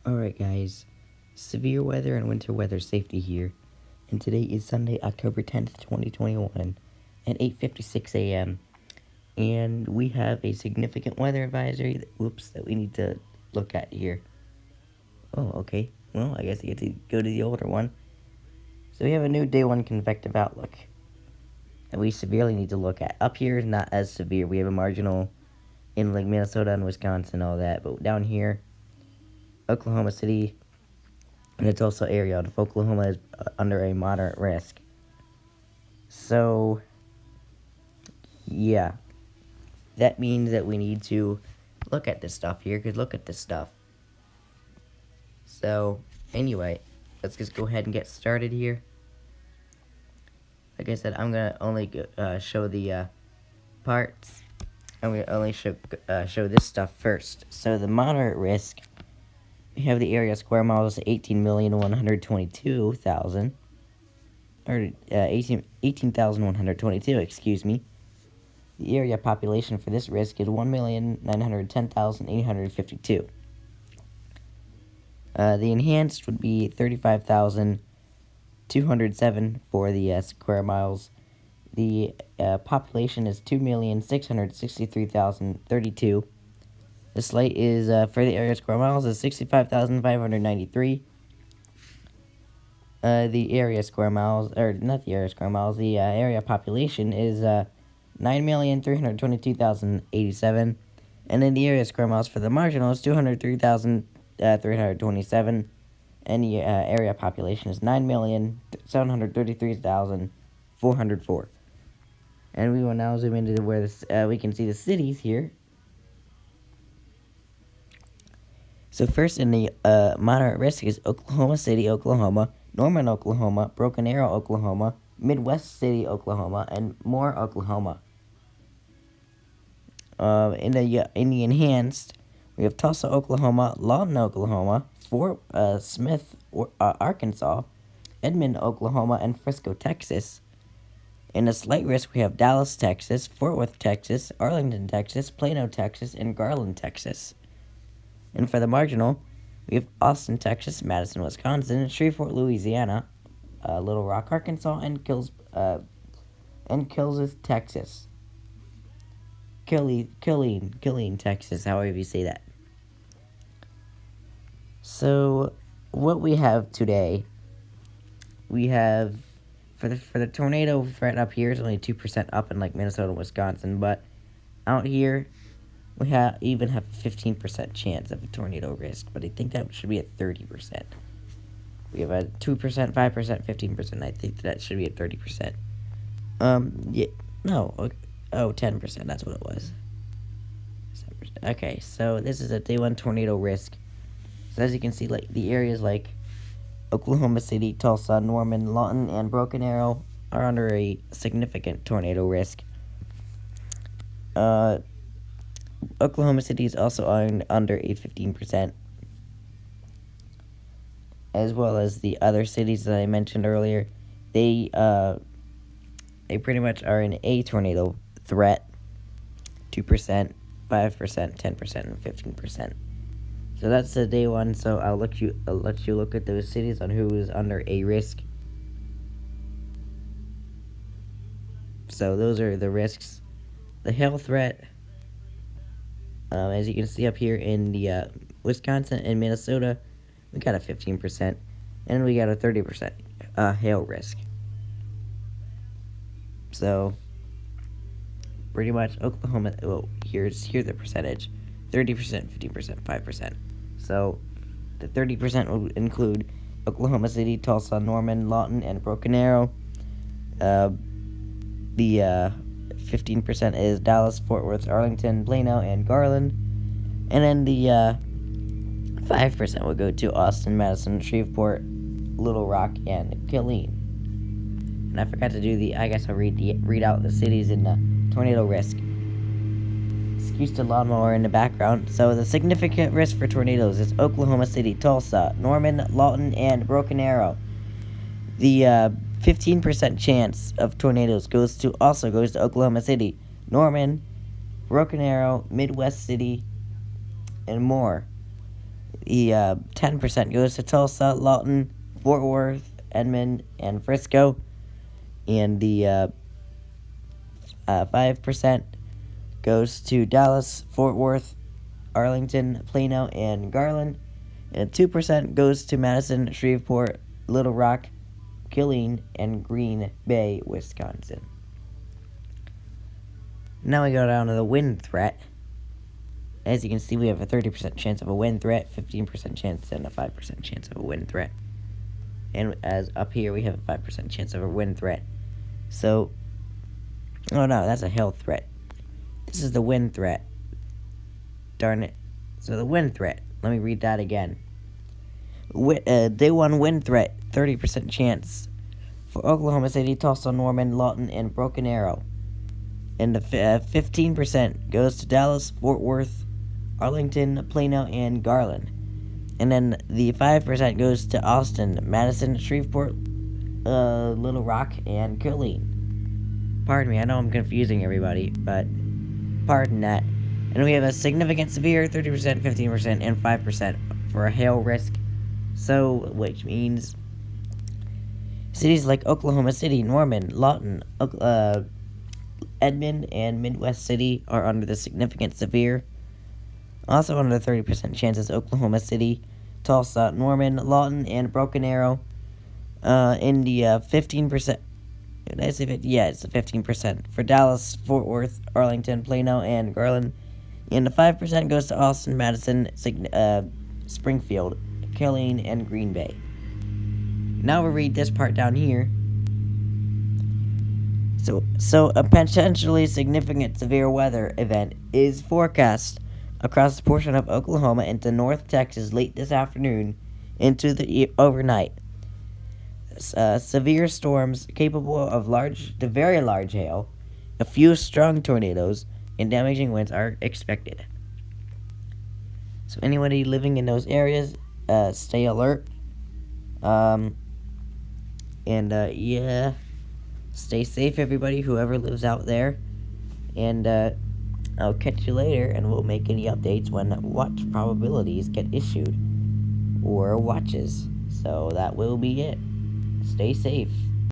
Alright guys, severe weather and winter weather safety here, and today is Sunday, October 10th, 2021, at 8:56 a.m., and we have a significant weather advisory, that we need to look at here. Oh, okay, well, I guess I get to go to the older one. So we have a new day 1 convective outlook that we severely need to look at. Up here is not as severe. We have a marginal in like Minnesota and Wisconsin and all that, but down here, Oklahoma City, and it's also area of Oklahoma is under a moderate risk. So, yeah, that means that we need to look at this stuff here, because look at this stuff. So, anyway, let's just go ahead and get started here. Like I said, I'm going to only show the parts. I'm going to only show this stuff first. So, the moderate risk, we have the area square miles 18,122,000, or 18,122, excuse me. The area population for this risk is 1,910,852. The enhanced would be 35,207 for the square miles. The population is 2,663,032. The slight is, for the area square miles, is 65,593. The area square miles, or not the area square miles, the area population is 9,322,087. And then the area square miles for the marginal is 203,327. And the area population is 9,733,404. And we will now zoom into where this, we can see the cities here. So first in the moderate risk is Oklahoma City, Oklahoma, Norman, Oklahoma, Broken Arrow, Oklahoma, Midwest City, Oklahoma, and Moore, Oklahoma. In the enhanced, we have Tulsa, Oklahoma, Lawton, Oklahoma, Fort Smith, Arkansas, Edmond, Oklahoma, and Frisco, Texas. In the slight risk, we have Dallas, Texas, Fort Worth, Texas, Arlington, Texas, Plano, Texas, and Garland, Texas. And for the marginal, we have Austin, Texas, Madison, Wisconsin, Shreveport, Louisiana, Little Rock, Arkansas, and Killis, Texas. Killeen, Texas, however you say that. So, what we have today, we have, for the tornado threat up here, it's only 2% up in like Minnesota and Wisconsin, but out here, we even have a 15% chance of a tornado risk, but I think that should be at 30%. We have a 2%, 5%, 15%. I think that should be at 30%. 10%. That's what it was. 7%. Okay, so this is a day 1 tornado risk. So as you can see, like the areas like Oklahoma City, Tulsa, Norman, Lawton, and Broken Arrow are under a significant tornado risk. Oklahoma City is also under a 15%, as well as the other cities that I mentioned earlier. They pretty much are in a tornado threat, 2%, 5%, 10%, and 15%. So that's the day 1. So I'll let you look at those cities on who is under a risk. So those are the risks. The hail threat, as you can see up here in the Wisconsin and Minnesota, we got a 15%, and we got a 30% hail risk. So pretty much Oklahoma. Well, here's the percentage: 30%, 15%, 5%. So the 30% will include Oklahoma City, Tulsa, Norman, Lawton, and Broken Arrow. The 15% is Dallas, Fort Worth, Arlington, Plano, and Garland. And then the 5% will go to Austin, Madison, Shreveport, Little Rock, and Killeen. And I forgot to do I guess I'll read out the cities in the tornado risk. Excuse the lawnmower in the background. So the significant risk for tornadoes is Oklahoma City, Tulsa, Norman, Lawton, and Broken Arrow. The 15% chance of tornadoes goes to Oklahoma City, Norman, Broken Arrow, Midwest City, and more. The 10% goes to Tulsa, Lawton, Fort Worth, Edmond, and Frisco. And the 5% goes to Dallas, Fort Worth, Arlington, Plano, and Garland. And 2% goes to Madison, Shreveport, Little Rock, Killeen, and Green Bay, Wisconsin. Now we go down to the wind threat. As you can see, we have a 30% chance of a wind threat, 15% chance, and a 5% chance of a wind threat. And as up here, we have a 5% chance of a wind threat. So, oh no, that's a hail threat. This is the wind threat. Darn it. So the wind threat, let me read that again. Day 1 wind threat, 30% chance for Oklahoma City, Tulsa, Norman, Lawton, and Broken Arrow. And the 15% goes to Dallas, Fort Worth, Arlington, Plano, and Garland. And then the 5% goes to Austin, Madison, Shreveport, Little Rock, and Killeen. Pardon me, I know I'm confusing everybody, but pardon that. And we have a significant severe, 30%, 15%, and 5% for a hail risk. So, which means cities like Oklahoma City, Norman, Lawton, Edmond, and Midwest City are under the significant severe. Also under the 30% chances, Oklahoma City, Tulsa, Norman, Lawton, and Broken Arrow. In the 15%, did I say 50? Yeah, it's the 15% for Dallas, Fort Worth, Arlington, Plano, and Garland. And the 5% goes to Austin, Madison, Springfield, Killeen, and Green Bay. Now we'll read this part down here. So a potentially significant severe weather event is forecast across a portion of Oklahoma into North Texas late this afternoon into the overnight. Severe storms capable of large to very large hail, a few strong tornadoes, and damaging winds are expected. So anybody living in those areas, stay alert. Yeah, stay safe, everybody, whoever lives out there. And I'll catch you later, and we'll make any updates when watch probabilities get issued, or watches. So that will be it. Stay safe.